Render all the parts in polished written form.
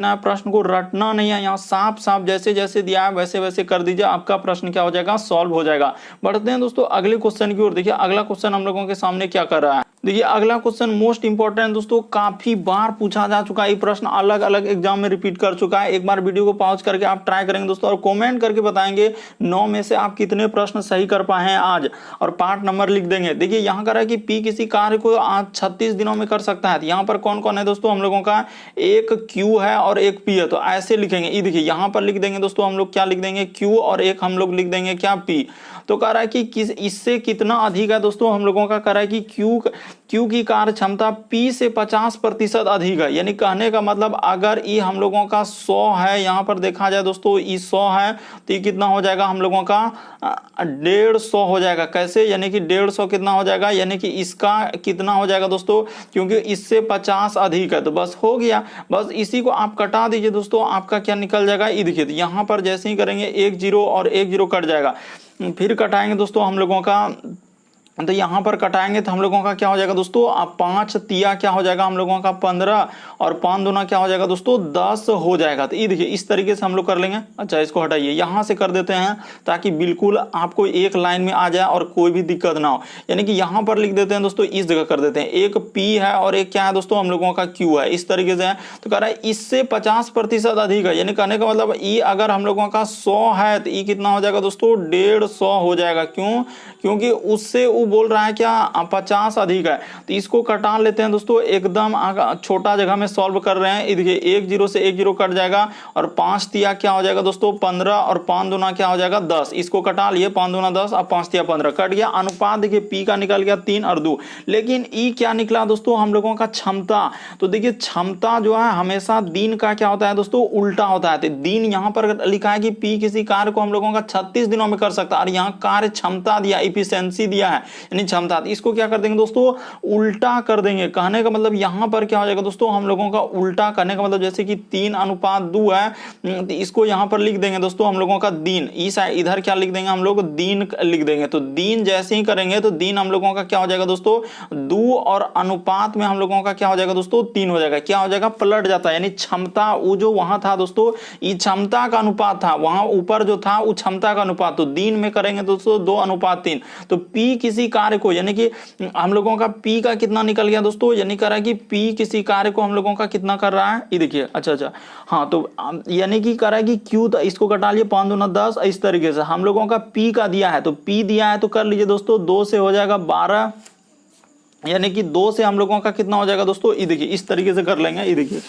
ना, प्रश्न को रटना नहीं है, यहाँ साफ साफ जैसे जैसे दिया है वैसे वैसे कर दीजिए, आपका प्रश्न क्या हो जाएगा, सॉल्व हो जाएगा। बढ़ते हैं दोस्तों अगले क्वेश्चन की ओर। देखिए अगला क्वेश्चन हम लोगों के सामने क्या कर रहा है। देखिए अगला क्वेश्चन मोस्ट इंपॉर्टेंट दोस्तों, काफी बार पूछा जा चुका है, ये प्रश्न अलग अलग एग्जाम में रिपीट कर चुका है। एक बार वीडियो को पॉज करके आप ट्राई करेंगे दोस्तों और कमेंट करके बताएंगे 9 में से आप कितने प्रश्न सही कर पाए हैं आज, और पार्ट नंबर लिख देंगे। देखिए यहाँ कर रहा है कि पी किसी कार्य को आज 36 दिनों में कर सकता है। तो यहाँ पर कौन कौन है दोस्तों हम लोगों का, एक क्यू है और एक पी है, तो ऐसे लिखेंगे। ये देखिए यहाँ पर लिख देंगे दोस्तों हम लोग क्या लिख देंगे, क्यू, और एक हम लोग लिख देंगे क्या, पी। तो कह रहा है कि किस इससे कितना अधिक है दोस्तों, हम लोगों का कह रहा है कि क्यू की कार्य क्षमता पी से 50% अधिक है। यानी कहने का मतलब अगर ये हम लोगों का 100 है, यहाँ पर देखा जाए दोस्तों ये 100 है, तो ये कितना हो जाएगा हम लोगों का 150 हो जाएगा। कैसे, यानी कि 150 कितना हो जाएगा, यानी कि इसका कितना हो जाएगा दोस्तों, क्योंकि इससे 50 अधिक है, तो बस हो गया। बस इसी को आप कटा दीजिए दोस्तों, आपका क्या निकल जाएगा, ये देखिए यहाँ पर जैसे ही करेंगे 1 0 और 1 0 कट जाएगा। फिर कटाएंगे दोस्तों हम लोगों का, तो यहाँ पर कटाएंगे तो हम लोगों का क्या हो जाएगा दोस्तों, 5 तिया क्या हो जाएगा हम लोगों का 15, और 5 दूना क्या हो जाएगा दोस्तों 10 हो जाएगा। तो ये देखिए इस तरीके से हम लोग कर लेंगे। अच्छा इसको हटाइए, यहाँ से कर देते हैं ताकि बिल्कुल आपको एक लाइन में आ जाए और कोई भी दिक्कत ना हो। यानी कि यहाँ पर लिख देते हैं दोस्तों, इस जगह कर देते हैं, एक पी है और एक क्या है दोस्तों हम लोगों का क्यू है, इस तरीके से है। तो कह रहा है इससे 50% अधिक है, यानी कहने का मतलब ई अगर हम लोगों का 100 है तो ई कितना हो जाएगा दोस्तों 150 हो जाएगा। क्यों, क्योंकि उससे वो बोल रहा है क्या 50 अधिक है। तो इसको कटा लेते हैं दोस्तों, एकदम छोटा जगह में सॉल्व कर रहे हैं। देखिए 1 0 से 1 0 कट जाएगा, और 5 तिया क्या हो जाएगा दोस्तों 15, और 5 दूना क्या हो जाएगा 10। इसको कटा लिए, 5 दूना 10 और 5 तिया 15 कट गया। अनुपात देखिए पी का निकल गया 3 और 2, लेकिन ई क्या निकला दोस्तों हम लोगों का क्षमता। तो देखिए क्षमता जो है हमेशा दिन का क्या होता है दोस्तों, उल्टा होता है। तो दिन यहाँ पर लिखा है कि पी किसी कार्य को हम लोगों का 36 दिनों में कर सकता है, और यहाँ कार्य क्षमता दिया, इफिशिएंसी दिया है, यानी क्षमता। इसको क्या कर देंगे दोस्तों, उल्टा कर देंगे। कहने का मतलब यहाँ पर क्या हो जाएगा दोस्तों हम लोगों का उल्टा करने का मतलब, जैसे कि 3:2 है, तो इसको यहाँ पर लिख देंगे दोस्तों हम लोगों का दिन। इस इधर क्या लिख देंगे हम लोग, दिन लिख देंगे। तो दिन जैसे ही करेंगे तो दिन हम लोगों का क्या हो जाएगा दोस्तों 2, और अनुपात में हम लोगों का क्या हो जाएगा दोस्तों 3 हो जाएगा। क्या हो जाएगा, पलट जाता है। यानी क्षमता वो जो वहां था दोस्तों, ये क्षमता का अनुपात था, वहां ऊपर जो था वो क्षमता का अनुपात। तो दिन में करेंगे दोस्तों 2:3। तो पी किसी कार्य को, यानी कि हम लोगों का पी का कितना निकल गया दोस्तों, यानी कह रहा है कि पी किसी कार्य को हम लोगों का कितना कर रहा है, ये देखिए। अच्छा हाँ, तो यानी कि कह रहा है कि क्यू, इसको कटा लिए 5 दूना 10, इस तरीके से हम लोगों का पी का दिया है। तो पी दिया है तो कर लीजिए दोस्तों, 2 से हो जाएगा 12, यानी कि 2 से हम लोगों का कितना हो जाएगा दोस्तों, ये देखिए इस तरीके से कर लेंगे। ये देखिए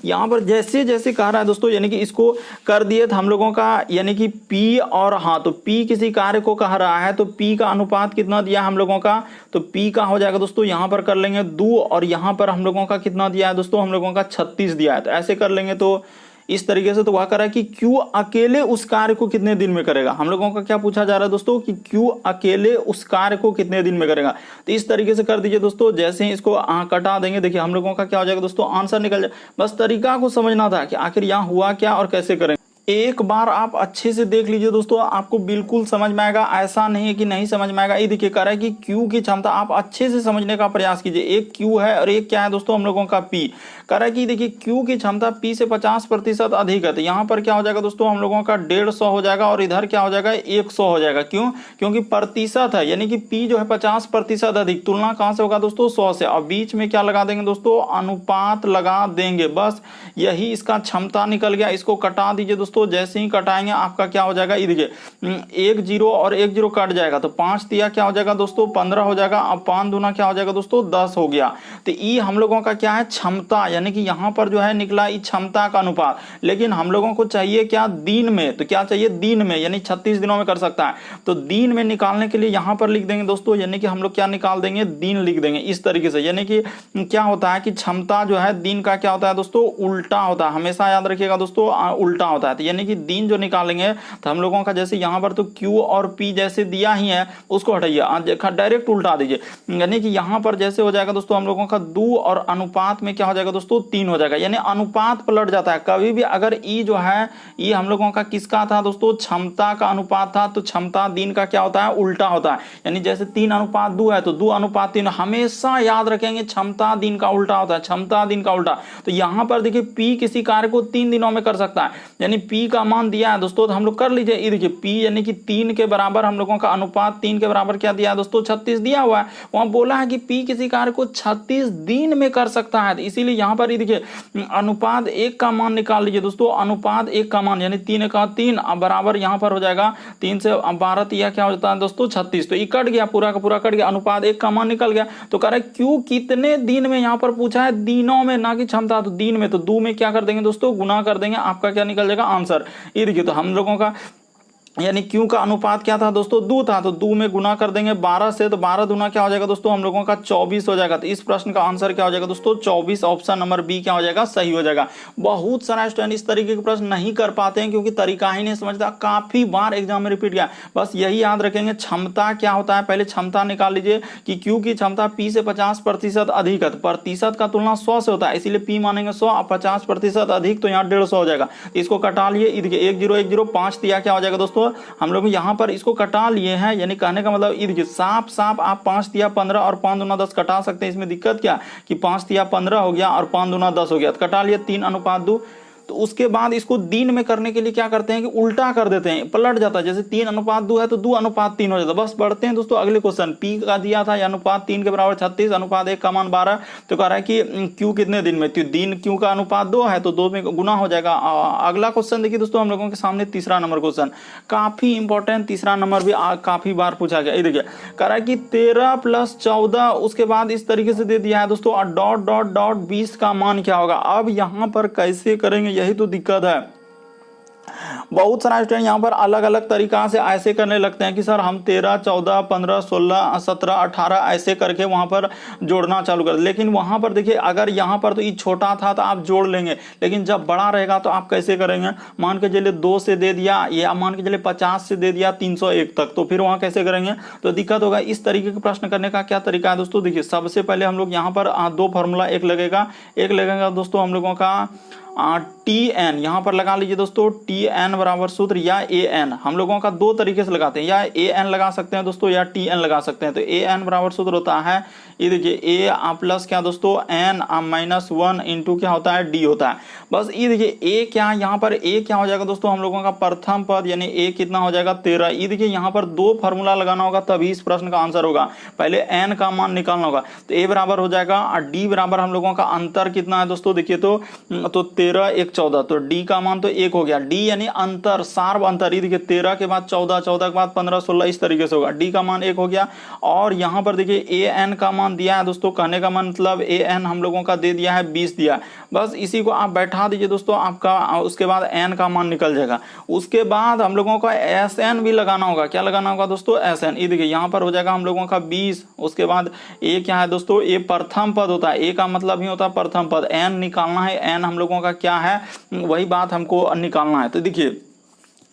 यहाँ पर जैसे जैसे कह रहा है दोस्तों, यानी कि इसको कर दिए तो हम लोगों का, यानी कि P और हाँ, तो P किसी कार्य को कह रहा है, तो P का अनुपात कितना दिया हम लोगों का, तो P का हो जाएगा दोस्तों, यहाँ पर कर लेंगे 2, और यहाँ पर हम लोगों का कितना दिया है दोस्तों, हम लोगों का 36 दिया है। तो ऐसे कर लेंगे तो इस तरीके से। तो वह कह रहा है कि क्यू अकेले उस कार्य को कितने दिन में करेगा। हम लोगों का क्या पूछा जा रहा है दोस्तों, कि क्यू अकेले उस कार्य को कितने दिन में करेगा। तो इस तरीके से कर दीजिए दोस्तों। जैसे ही इसको कटा देंगे, देखिए हम लोगों का क्या हो जाएगा दोस्तों, आंसर निकल जाए। बस तरीका को समझना था कि आखिर यहाँ हुआ क्या और कैसे करेंगे। एक बार आप अच्छे से देख लीजिए दोस्तों, आपको बिल्कुल समझ में आएगा, ऐसा नहीं है कि नहीं समझ में आएगा। ये देखिए कह रहा है कि क्यू की क्षमता, आप अच्छे से समझने का प्रयास कीजिए। एक क्यू है और एक क्या है दोस्तों हम लोगों का पी। कह रहा है कि देखिए क्यू की क्षमता पी से 50% अधिक है। तो यहाँ पर क्या हो जाएगा दोस्तों हम लोगों का 150 हो जाएगा, और इधर क्या हो जाएगा 100 हो जाएगा। क्यों, क्योंकि प्रतिशत है, यानी कि पी जो है 50% अधिक। तुलना कहाँ से होगा दोस्तों, 100 से, और बीच में क्या लगा देंगे दोस्तों, अनुपात लगा देंगे। बस यही इसका क्षमता निकल गया। इसको कटा दीजिए दोस्तों, जैसे ही कटाएंगे आपका क्या हो जाएगा, ये देखिए 1 0 और 1 0 कट जाएगा। तो 5 तिया क्या हो जाएगा दोस्तों 15 हो जाएगा। अब 5 दूना क्या हो जाएगा दोस्तों 10 हो गया। तो ये हम लोगों का क्या है, क्षमता, यानी कि यहाँ पर जो है निकला ये क्षमता का अनुपात। लेकिन हम लोगों को चाहिए क्या, दिन में। तो क्या चाहिए, दिन में, यानी 36 दिनों में कर सकता है। तो दिन में निकालने के लिए यहाँ पर लिख देंगे दोस्तों, यानी कि हम लोग क्या निकाल देंगे, दिन लिख देंगे इस तरीके से। यानी कि क्या होता है कि क्षमता जो है दिन का क्या होता है दोस्तों, उल्टा होता है। हमेशा याद रखिएगा दोस्तों, उल्टा होता है। जाते हैं, यानी कि दिन जो निकालेंगे तो हम लोगों का जैसे यहाँ पर तो Q और P जैसे दिया ही है उसको हटाइए, डायरेक्ट उल्टा दीजिए, यानी कि यहाँ पर जैसे हो जाएगा दोस्तों हम लोगों का 2 और अनुपात में क्या हो जाएगा दोस्तों 3 हो जाएगा, यानी अनुपात पलट जाता है। कभी भी अगर ई जो है ये हम लोगों का किसका था दोस्तों, क्षमता का अनुपात था, तो क्षमता दिन का क्या होता है, उल्टा होता है। यानी जैसे 3:2 है तो 2:3, हमेशा याद रखेंगे क्षमता दिन का उल्टा होता है, क्षमता दिन का उल्टा। तो यहाँ पर देखिए P किसी कार्य को 3 दिनों में कर सकता है, यानी P का मान दिया है दोस्तों तो हम लोग कर लीजिए। ये देखिए P यानी कि 3 के बराबर, हम लोगों का अनुपात 3 के बराबर क्या दिया है दोस्तों, 36 दिया हुआ है। वहां बोला है कि P किसी कार्य को 36 दिन में कर सकता है, इसीलिए यहाँ पर ये देखिए अनुपात 1 का मान निकाल लीजिए दोस्तों, अनुपात 1 का मान यानी 3 का 3 बराबर यहाँ पर हो जाएगा 3 से 12 दिया क्या हो जाता है दोस्तों 36, तो ये कट गया, पूरा का पूरा कट गया, अनुपात 1 का मान निकल गया। तो कह रहा है Q कितने दिन में, यहाँ पर पूछा है दिनों में ना कि क्षमता, तो दिन में, तो 2 में क्या कर देंगे दोस्तों, गुना कर देंगे, आपका क्या निकल जाएगा आंसर। ये देखिए तो हम लोगों का यानी Q का अनुपात क्या था दोस्तों 2 था, तो 2 में गुना कर देंगे 12 से, तो 12 दूना क्या हो जाएगा दोस्तों हम लोगों का 24 हो जाएगा। तो इस प्रश्न का आंसर क्या हो जाएगा दोस्तों 24, ऑप्शन नंबर बी क्या हो जाएगा, सही हो जाएगा। बहुत सारा स्टूडेंट इस तरीके के प्रश्न नहीं कर पाते हैं क्योंकि तरीका ही नहीं समझता, काफी बार एग्जाम में रिपीट गया। बस यही याद रखेंगे क्षमता क्या होता है, पहले क्षमता निकाल लीजिए कि Q की क्षमता P से 50% अधिक है, तो प्रतिशत का तुलना 100 से होता है, इसीलिए P मानेंगे 100, 50% अधिक तो यहाँ 150 हो जाएगा। इसको कटा लिए, देखिए 1005 दिया क्या हो जाएगा दोस्तों, हम लोग यहाँ पर इसको कटा लिए हैं, यानी कहने का मतलब देखिए साफ साफ आप 5 दिया 15 और 5 दूना 10 कटा सकते हैं। इसमें दिक्कत क्या कि 5 दिया 15 हो गया और 5 दूना 10 हो गया, तो कटा लिए 3:2। तो उसके बाद इसको दिन में करने के लिए क्या करते हैं कि उल्टा कर देते हैं, पलट जाता है, जैसे 3:2 है तो 2:3 हो जाता है। बस बढ़ते हैं दोस्तों अगले क्वेश्चन, P का दिया था अनुपात 3 के बराबर 36, अनुपात 1 का मान 12, तो कह रहा है कि Q कितने दिन में, तो दिन Q का अनुपात 2 है तो 2 में गुना हो जाएगा। अगला क्वेश्चन देखिए दोस्तों हम लोगों के सामने तीसरा नंबर क्वेश्चन, काफी इंपॉर्टेंट, तीसरा नंबर भी काफी बार पूछा गया। ये देखिए कह रहा है कि 13 + 14, उसके बाद इस तरीके से दे दिया है दोस्तों डॉट डॉट डॉट 20 का मान क्या होगा। अब यहाँ पर कैसे करेंगे यही तो दिक्कत है। बहुत सारा स्टूडेंट यहाँ पर अलग अलग तरीका से ऐसे करने लगते हैं कि सर हम 13, 14, 15, 16, 17, 18 ऐसे करके वहां पर जोड़ना चालू कर, लेकिन वहां पर देखिए अगर यहाँ पर तो ये छोटा था तो आप जोड़ लेंगे, लेकिन जब बड़ा रहेगा तो आप कैसे करेंगे। मान के चलिए 2 से दे दिया, या मान के चलिए 50 से दे दिया 301 तक, तो फिर वहां कैसे करेंगे, तो दिक्कत होगा। इस तरीके के प्रश्न करने का क्या तरीका है दोस्तों, देखिए सबसे पहले हम लोग यहाँ पर 2 फॉर्मूला, एक लगेगा दोस्तों हम लोगों का TN, यहाँ पर लगा लीजिए दोस्तों TN बराबर सूत्र या AN, हम लोगों का 2 तरीके से लगाते हैं, या AN लगा सकते हैं दोस्तों या TN लगा सकते हैं। तो AN बराबर सूत्र होता है, ये देखिए A प्लस क्या दोस्तों N -1 इंटू क्या होता है D होता है। बस ये देखिए A क्या, यहाँ पर A क्या हो जाएगा दोस्तों हम लोगों का प्रथम पद, यानी A कितना हो जाएगा 13। ये देखिए यहाँ पर 2 फार्मूला लगाना होगा तभी इस प्रश्न का आंसर होगा। पहले N का मान निकालना होगा, तो A बराबर हो जाएगा और D बराबर हम लोगों का अंतर कितना है दोस्तों, देखिए तो 13, 1, 14, तो D का मान तो 1 हो गया। D यानी अंतर, सार्व अंतर, ये देखिए 13 के बाद 14, 14 के बाद 15, 16 इस तरीके से होगा। D का मान 1 हो गया। और यहाँ पर देखिए AN का मान दिया है दोस्तों, कहने का मतलब AN हम लोगों का दे दिया है 20 दिया। बस इसी को आप बैठा दीजिए दोस्तों, आपका उसके बाद N का मान निकल जाएगा। उसके बाद हम लोगों का SN भी लगाना होगा, क्या लगाना होगा दोस्तों SN। ये देखिए यहाँ पर हो जाएगा हम लोगों का 20। उसके बाद A क्या है दोस्तों, A प्रथम पद होता है, A का मतलब ही होता है प्रथम पद। N निकालना है, N हम लोगों का क्या है वही बात हमको निकालना है। तो देखिए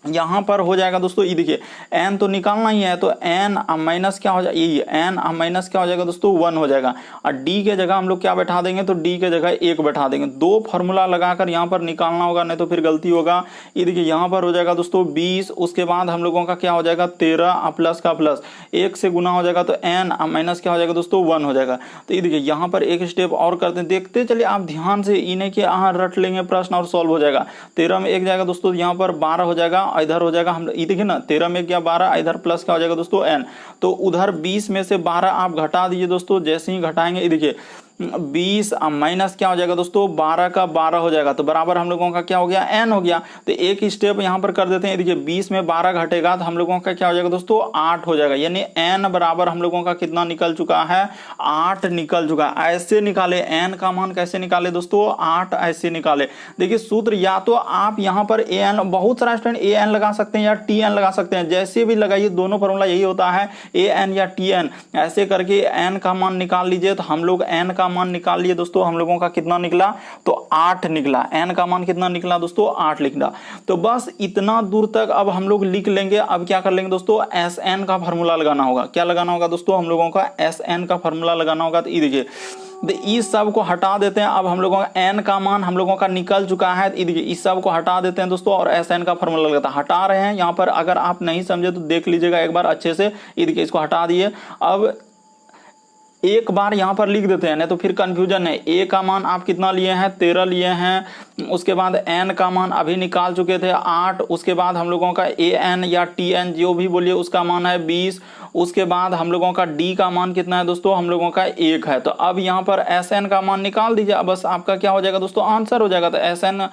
यहाँ पर हो जाएगा दोस्तों, ये देखिए n तो निकालना ही है, तो n माइनस क्या हो जाएगा, ये n माइनस क्या हो जाएगा दोस्तों 1 हो जाएगा। और d के जगह हम लोग क्या बैठा देंगे, तो d के जगह 1 बैठा देंगे। 2 फार्मूला लगाकर यहाँ पर निकालना होगा, नहीं तो फिर गलती होगा। ये देखिए यहाँ पर हो जाएगा दोस्तों 20, उसके बाद हम लोगों का क्या हो जाएगा 13 प्लस का प्लस 1 से गुना हो जाएगा, तो n माइनस क्या हो जाएगा दोस्तों 1 हो जाएगा। तो ये देखिए यहाँ पर एक स्टेप और करते हैं, देखते चलिए आप ध्यान से, इन्हें के रट लेंगे प्रश्न और सॉल्व हो जाएगा। 13 में 1 जाएगा दोस्तों, यहाँ पर 12 हो जाएगा, इधर हो जाएगा हम, ये देखिए ना 13 में क्या 12, इधर प्लस क्या हो जाएगा दोस्तों n, तो उधर 20 में से 12 आप घटा दीजिए दोस्तों। जैसे ही घटाएंगे ये देखिए 20 माइनस क्या हो जाएगा दोस्तों 12 का 12 हो जाएगा, तो बराबर हम लोगों का क्या हो गया n हो गया। तो एक स्टेप यहाँ पर कर देते हैं, देखिए 20 में 12 घटेगा तो हम लोगों का क्या हो जाएगा दोस्तों 8 हो जाएगा, यानी n बराबर हम लोगों का कितना निकल चुका है 8 निकल चुका है। ऐसे निकाले n का मान, कैसे निकाले दोस्तों 8 ऐसे निकाले। देखिए सूत्र या तो आप यहाँ पर an, बहुत सारा स्टूडेंट an लगा सकते हैं या tn लगा सकते हैं, जैसे भी लगाइए दोनों फॉर्मूला यही होता है an या tn। ऐसे करके n का मान निकाल लीजिए, तो हम लोग n का का मान निकाल लिए दोस्तों, हम लोगों का कितना निकला, तो 8 निकला। n का मान कितना निकला दोस्तों, 8 निकला। तो बस इतना दूर तक अब हम लोग लिख लेंगे। अब क्या कर लेंगे दोस्तों, Sn का फॉर्मूला लगाना होगा। क्या लगाना होगा दोस्तों, हम लोगों का Sn का फॉर्मूला लगाना होगा। तो ये देखिए, तो इस सब को हटा देते हैं। अब हम लोगों का n का मान हम लोगों का निकल चुका है। देखिए इस सब को हटा देते हैं दोस्तों और Sn का फॉर्मूला लगाता है। हटा रहे हैं यहाँ पर, अगर आप नहीं समझे तो देख लीजिएगा एक बार अच्छे से। ये देखिए इसको हटा दिए। अब एक बार यहाँ पर लिख देते हैं, नहीं तो फिर कंफ्यूजन है। a का मान आप कितना लिए हैं, 13 लिए हैं। उसके बाद n का मान अभी निकाल चुके थे 8। उसके बाद हम लोगों का an या tn जो भी बोलिए उसका मान है 20। उसके बाद हम लोगों का d का मान कितना है दोस्तों, हम लोगों का 1 है। तो अब यहाँ पर Sn का मान निकाल दीजिए। अब बस आपका क्या हो जाएगा दोस्तों, आंसर हो जाएगा। तो Sn